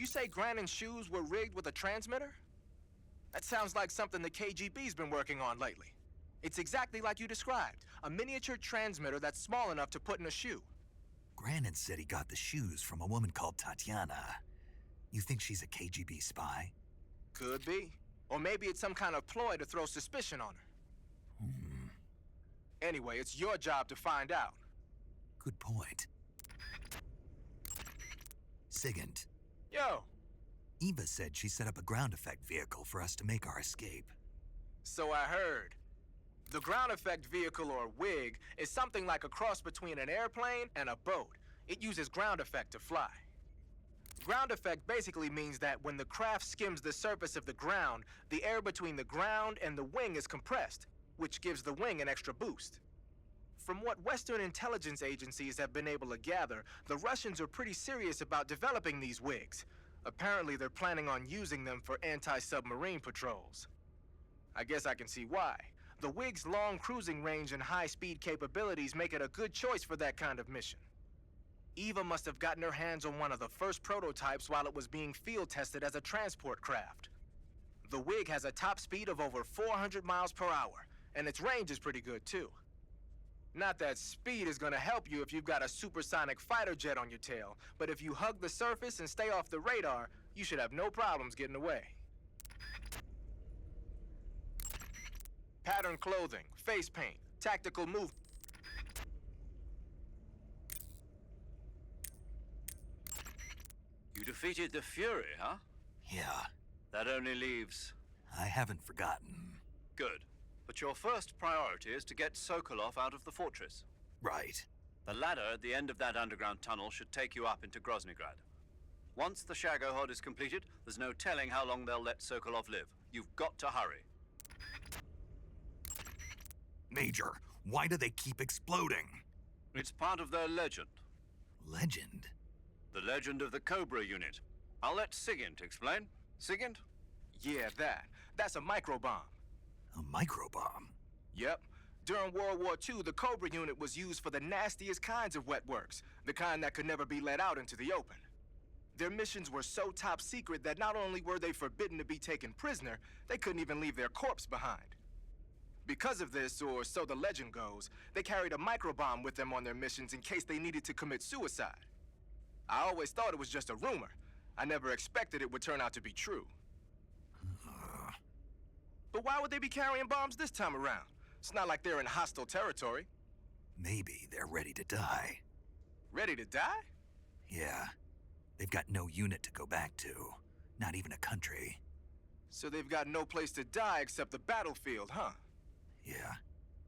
say Grannon's shoes were rigged with a transmitter? That sounds like something the KGB's been working on lately. It's exactly like you described, a miniature transmitter that's small enough to put in a shoe. Grannon said he got the shoes from a woman called Tatiana. You think she's a KGB spy? Could be. Or maybe it's some kind of ploy to throw suspicion on her. Anyway, it's your job to find out. Good point. Sigint. Yo! Eva said she set up a ground effect vehicle for us to make our escape. So I heard. The ground effect vehicle, or WIG, is something like a cross between an airplane and a boat. It uses ground effect to fly. Ground effect basically means that when the craft skims the surface of the ground, the air between the ground and the wing is compressed, which gives the wing an extra boost. From what Western intelligence agencies have been able to gather, the Russians are pretty serious about developing these WIGs. Apparently, they're planning on using them for anti-submarine patrols. I guess I can see why. The WIG's long cruising range and high-speed capabilities make it a good choice for that kind of mission. Eva must have gotten her hands on one of the first prototypes while it was being field tested as a transport craft. The WIG has a top speed of over 400 miles per hour, and its range is pretty good too. Not that speed is gonna help you if you've got a supersonic fighter jet on your tail, but if you hug the surface and stay off the radar, you should have no problems getting away. Pattern clothing, face paint, tactical move. You defeated the Fury, huh? Yeah, That only leaves... I haven't forgotten. Good. But your first priority is to get Sokolov out of the fortress. Right. The ladder at the end of that underground tunnel should take you up into Groznygrad. Once the Shagohod is completed, there's no telling how long they'll let Sokolov live. You've got to hurry. Major, why do they keep exploding? It's part of their legend. Legend? The legend of the Cobra unit. I'll let Sigint explain. Sigint? Yeah, that's a microbomb. A microbomb? Yep. During World War II, the Cobra unit was used for the nastiest kinds of wet works, the kind that could never be let out into the open. Their missions were so top secret that not only were they forbidden to be taken prisoner, they couldn't even leave their corpse behind. Because of this, or so the legend goes, they carried a microbomb with them on their missions in case they needed to commit suicide. I always thought it was just a rumor. I never expected it would turn out to be true. But why would they be carrying bombs this time around? It's not like they're in hostile territory. Maybe they're ready to die. Ready to die? Yeah. They've got no unit to go back to. Not even a country. So they've got no place to die except the battlefield, huh? Yeah.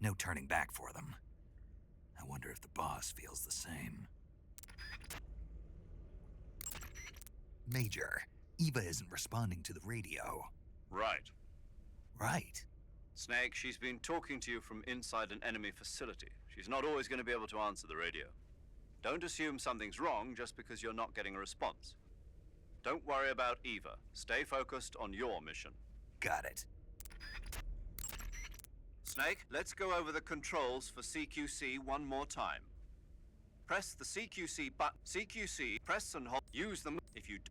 No turning back for them. I wonder if the boss feels the same. Major, Eva isn't responding to the radio. Right. Right. Snake, she's been talking to you from inside an enemy facility. She's not always going to be able to answer the radio. Don't assume something's wrong just because you're not getting a response. Don't worry about Eva. Stay focused on your mission. Got it. Snake, let's go over the controls for CQC one more time. Press the CQC button. CQC, press and hold. Use them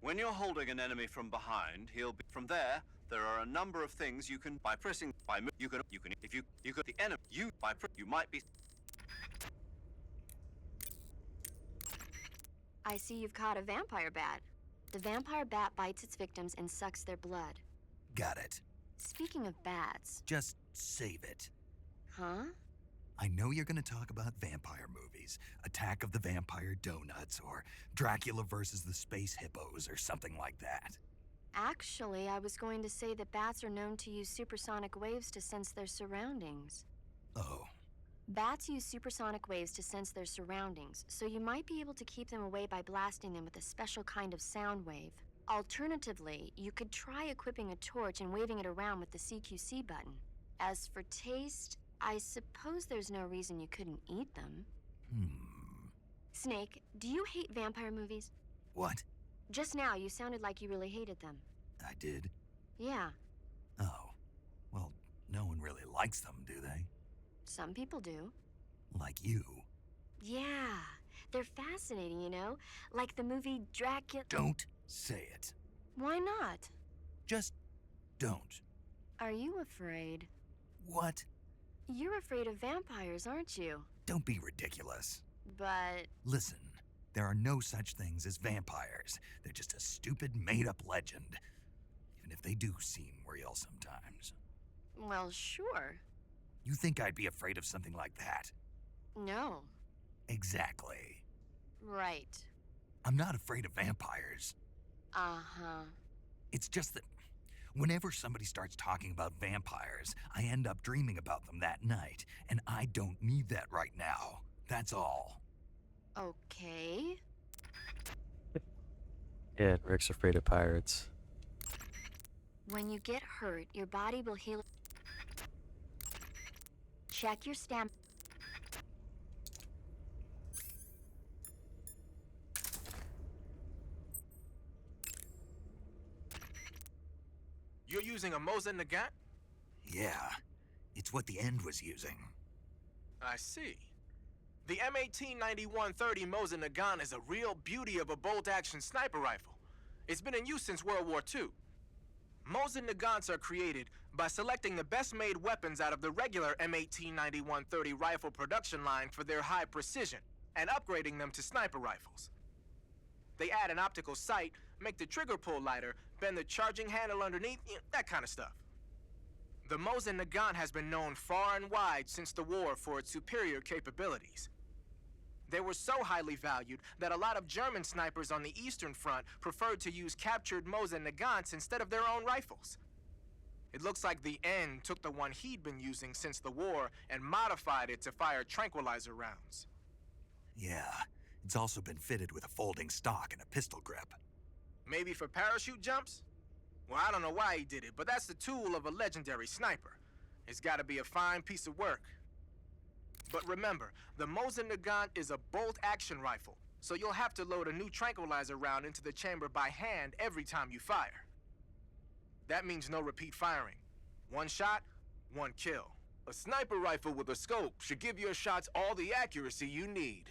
when you're holding an enemy from behind, he'll be... From there are a number of things you can... By pressing... By... You can... If you got the enemy... You... By... You might be... I see you've caught a vampire bat. The vampire bat bites its victims and sucks their blood. Got it. Speaking of bats... Just save it. Huh? I know you're gonna talk about vampire movies. Attack of the Vampire Donuts, or Dracula versus the Space Hippos, or something like that. Actually, I was going to say that bats are known to use supersonic waves to sense their surroundings. Oh. Bats use supersonic waves to sense their surroundings, so you might be able to keep them away by blasting them with a special kind of sound wave. Alternatively, you could try equipping a torch and waving it around with the CQC button. As for taste, I suppose there's no reason you couldn't eat them. Snake, do you hate vampire movies? What? Just now, you sounded like you really hated them. I did? Yeah. Oh. Well, no one really likes them, do they? Some people do. Like you. Yeah. They're fascinating, you know? Like the movie Dracula... Don't Say it. Why not? Just don't. Are you afraid? What? You're afraid of vampires, aren't you? Don't be ridiculous. But Listen, there are no such things as vampires. They're just a stupid, made-up legend. Even if they do seem real sometimes. well, sure. You think I'd be afraid of something like that? No. Exactly. Right. I'm not afraid of vampires. Uh-huh. It's just that whenever somebody starts talking about vampires, I end up dreaming about them that night, and I don't need that right now. That's all. Okay. Yeah, and Rick's afraid of pirates. When you get hurt, your body will heal. Check your stamp. You're using a Mosin Nagant? Yeah, it's what the End was using. I see. The M1891-30 Mosin Nagant is a real beauty of a bolt-action sniper rifle. It's been in use since World War II. Mosin Nagants are created by selecting the best-made weapons out of the regular M1891-30 rifle production line for their high precision, and upgrading them to sniper rifles. They add an optical sight, make the trigger pull lighter, bend the charging handle underneath, that kind of stuff. The Mosin Nagant has been known far and wide since the war for its superior capabilities. They were so highly valued that a lot of German snipers on the Eastern Front preferred to use captured Mosin Nagants instead of their own rifles. It looks like the N took the one he'd been using since the war and modified it to fire tranquilizer rounds. Yeah, it's also been fitted with a folding stock and a pistol grip. Maybe for parachute jumps? Well, I don't know why he did it, but that's the tool of a legendary sniper. It's gotta be a fine piece of work. But remember, the Mosin Nagant is a bolt-action rifle, so you'll have to load a new tranquilizer round into the chamber by hand every time you fire. That means no repeat firing. One shot, one kill. A sniper rifle with a scope should give your shots all the accuracy you need.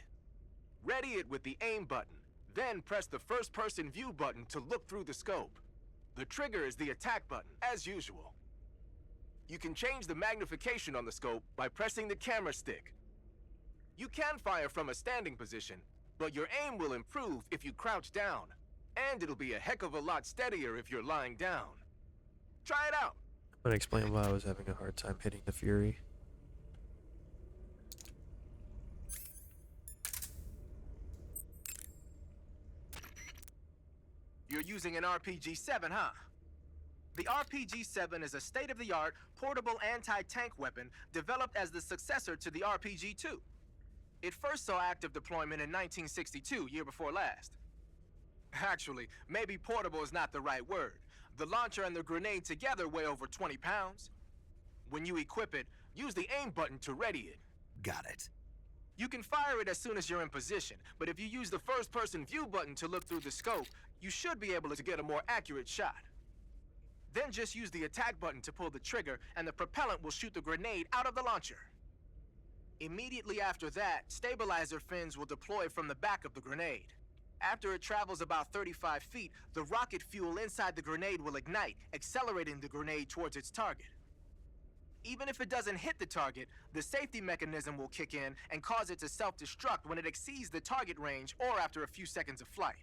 Ready it with the aim button, then press the first-person view button to look through the scope. The trigger is the attack button, as usual. You can change the magnification on the scope by pressing the camera stick. You can fire from a standing position, but your aim will improve if you crouch down. And it'll be a heck of a lot steadier if you're lying down. Try it out. I'm gonna explain why I was having a hard time hitting the Fury. You're using an RPG-7, huh? The RPG-7 is a state-of-the-art, portable anti-tank weapon developed as the successor to the RPG-2. It first saw active deployment in 1962, year before last. Actually, maybe portable is not the right word. The launcher and the grenade together weigh over 20 pounds. When you equip it, use the aim button to ready it. Got it. You can fire it as soon as you're in position, but if you use the first-person view button to look through the scope, you should be able to get a more accurate shot. Then just use the attack button to pull the trigger, and the propellant will shoot the grenade out of the launcher. Immediately after that, stabilizer fins will deploy from the back of the grenade. After it travels about 35 feet, the rocket fuel inside the grenade will ignite, accelerating the grenade towards its target. Even if it doesn't hit the target, the safety mechanism will kick in and cause it to self-destruct when it exceeds the target range or after a few seconds of flight.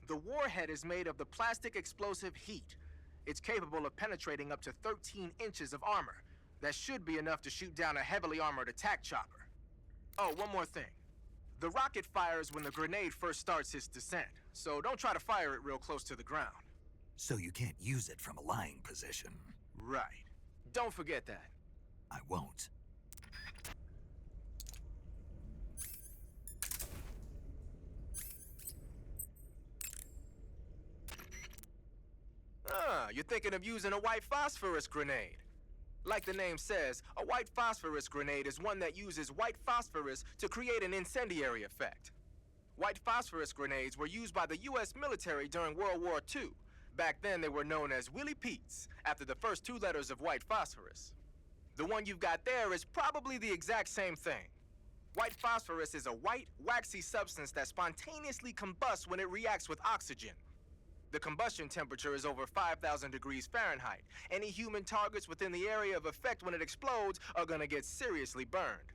The warhead is made of the plastic explosive heat. It's capable of penetrating up to 13 inches of armor. That should be enough to shoot down a heavily armored attack chopper. Oh, one more thing. The rocket fires when the grenade first starts its descent, so don't try to fire it real close to the ground. So you can't use it from a lying position. Right. Don't forget that. I won't. You're thinking of using a white phosphorus grenade. Like the name says, a white phosphorus grenade is one that uses white phosphorus to create an incendiary effect. White phosphorus grenades were used by the US military during World War II. Back then they were known as Willie Pete's, after the first two letters of white phosphorus. The one you've got there is probably the exact same thing. White phosphorus is a white, waxy substance that spontaneously combusts when it reacts with oxygen. The combustion temperature is over 5,000 degrees Fahrenheit. Any human targets within the area of effect when it explodes are gonna get seriously burned.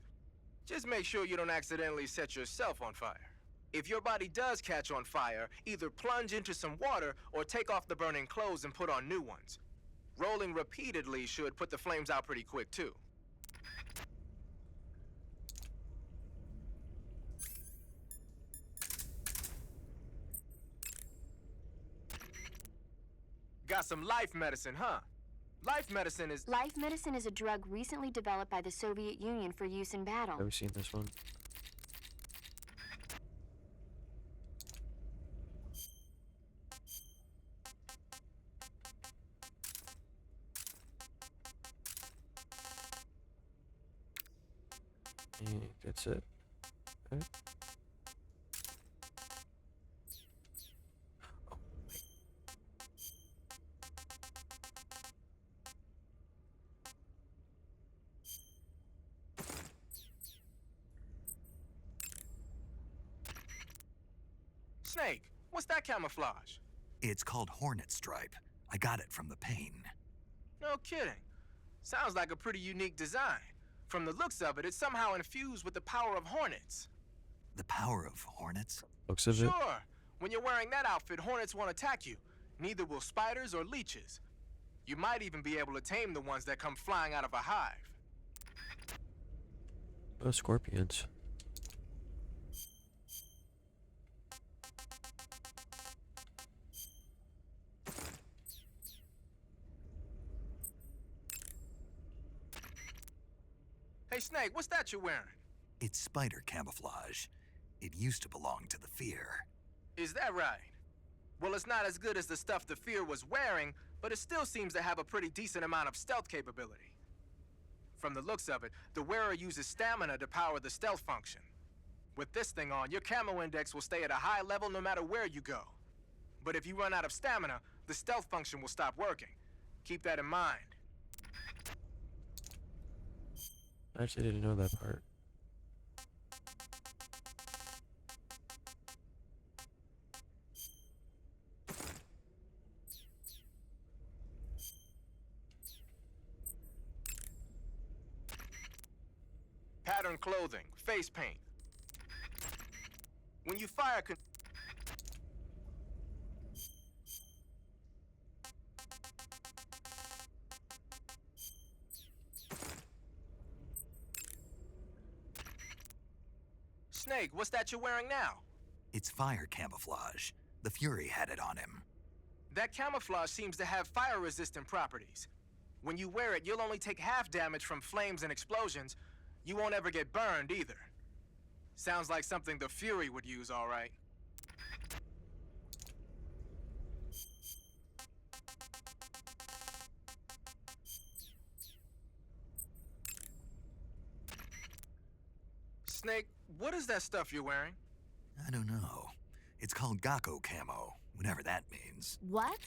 Just make sure you don't accidentally set yourself on fire. If your body does catch on fire, either plunge into some water or take off the burning clothes and put on new ones. Rolling repeatedly should put the flames out pretty quick, too. Got some life medicine, huh? Life medicine is... Life medicine is a drug recently developed by the Soviet Union for use in battle. Never seen this one. That's it. Okay. Oh, wait. Snake, what's that camouflage? It's called Hornet Stripe. I got it from the pain. No kidding. Sounds like a pretty unique design. From the looks of it, it's somehow infused with the power of hornets. The power of hornets? Looks of it. Sure. When you're wearing that outfit, hornets won't attack you. Neither will spiders or leeches. You might even be able to tame the ones that come flying out of a hive. Oh, scorpions. Hey, Snake, what's that you're wearing? It's spider camouflage. It used to belong to the Fear. Is that right? Well, it's not as good as the stuff the Fear was wearing, but it still seems to have a pretty decent amount of stealth capability. From the looks of it, the wearer uses stamina to power the stealth function. With this thing on, your camo index will stay at a high level no matter where you go. But if you run out of stamina, the stealth function will stop working. Keep that in mind. I actually didn't know that part. Pattern clothing, face paint. When you fire Snake, what's that you're wearing now? It's fire camouflage. The Fury had it on him. That camouflage seems to have fire-resistant properties. When you wear it, you'll only take half damage from flames and explosions. You won't ever get burned, either. Sounds like something the Fury would use, all right. Snake, what is that stuff you're wearing? I don't know. It's called Gakko camo, whatever that means. What?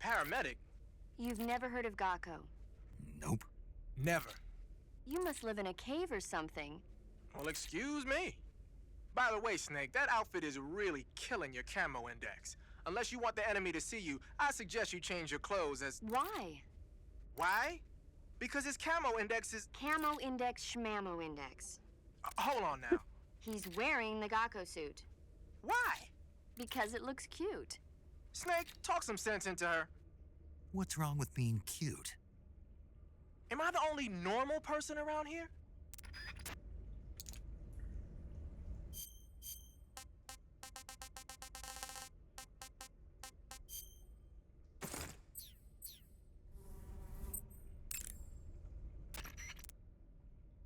Paramedic? You've never heard of Gakko? Nope. Never. You must live in a cave or something. Well, excuse me. By the way, Snake, that outfit is really killing your camo index. Unless you want the enemy to see you, I suggest you change your clothes as... Why? Why? Because his camo index is... Camo index, schmamo index. Hold on now. He's wearing the Gakko suit. Why? Because it looks cute. Snake, talk some sense into her. What's wrong with being cute? Am I the only normal person around here?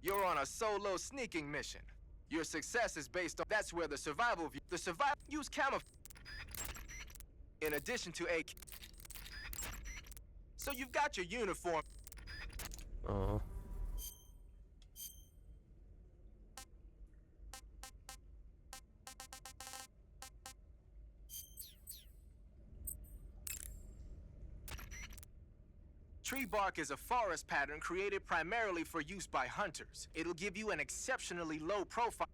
You're on a solo sneaking mission. Your success is based on... That's where the survival view... The survival... Use camouflage. In addition to a... So you've got your uniform... Oh. Tree bark is a forest pattern created primarily for use by hunters. It'll give you an exceptionally low profile.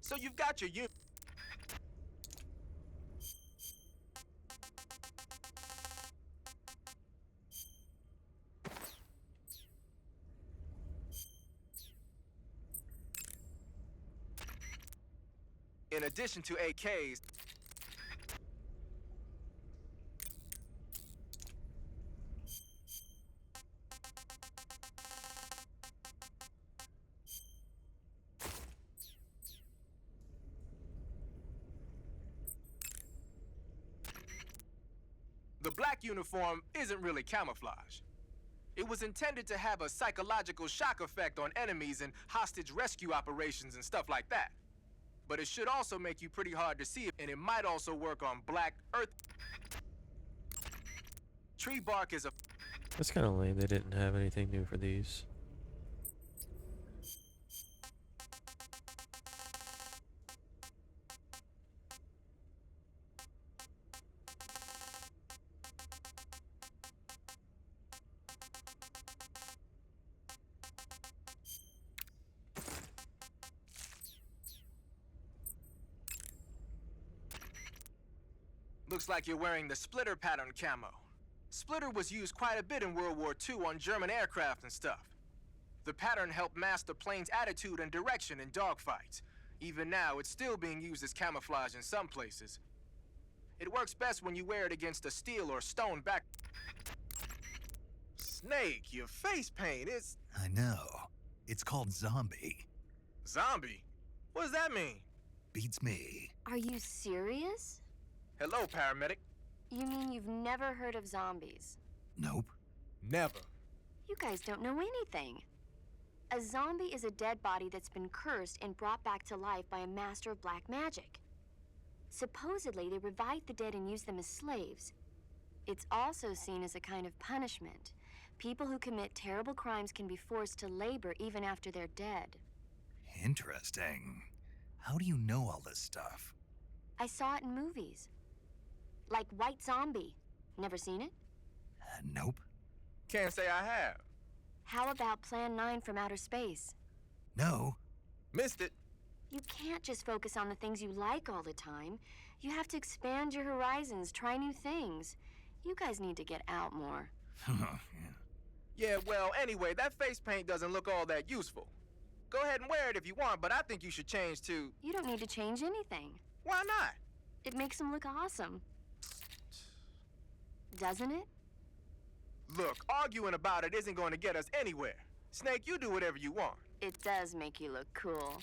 So you've got your In addition to AKs, the black uniform isn't really camouflage. It was intended to have a psychological shock effect on enemies in hostage rescue operations and stuff like that. But it should also make you pretty hard to see, and it might also work on black earth. Tree bark is a... That's kind of lame. They didn't have anything new for these. Looks like you're wearing the splitter pattern camo. Splitter was used quite a bit in World War II on German aircraft and stuff. The pattern helped mask the plane's attitude and direction in dogfights. Even now, it's still being used as camouflage in some places. It works best when you wear it against a steel or stone back. Snake, your face paint is... I know. It's called zombie. Zombie? What does that mean? Beats me. Are you serious? Hello, paramedic. You mean you've never heard of zombies? Nope. Never. You guys don't know anything. A zombie is a dead body that's been cursed and brought back to life by a master of black magic. Supposedly, they revive the dead and use them as slaves. It's also seen as a kind of punishment. People who commit terrible crimes can be forced to labor even after they're dead. Interesting. How do you know all this stuff? I saw it in movies. Like White Zombie. Never seen it? Nope. Can't say I have. How about Plan 9 from Outer Space? No. Missed it. You can't just focus on the things you like all the time. You have to expand your horizons, try new things. You guys need to get out more. Yeah, well, anyway, that face paint doesn't look all that useful. Go ahead and wear it if you want, but I think you should change to... You don't need to change anything. Why not? It makes them look awesome. Doesn't it? Look, arguing about it isn't going to get us anywhere. Snake, you do whatever you want. It does make you look cool.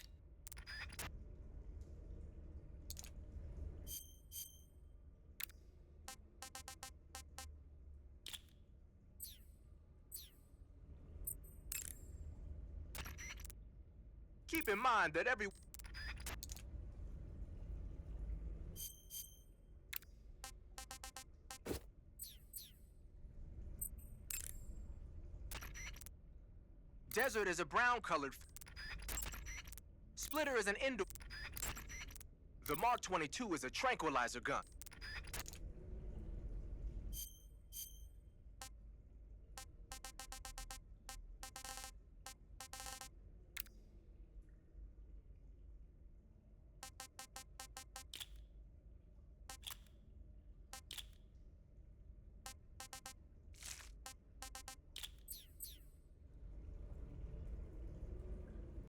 Keep in mind that every... Desert is a brown-colored... Splitter is an indoor... The Mark 22 is a tranquilizer gun.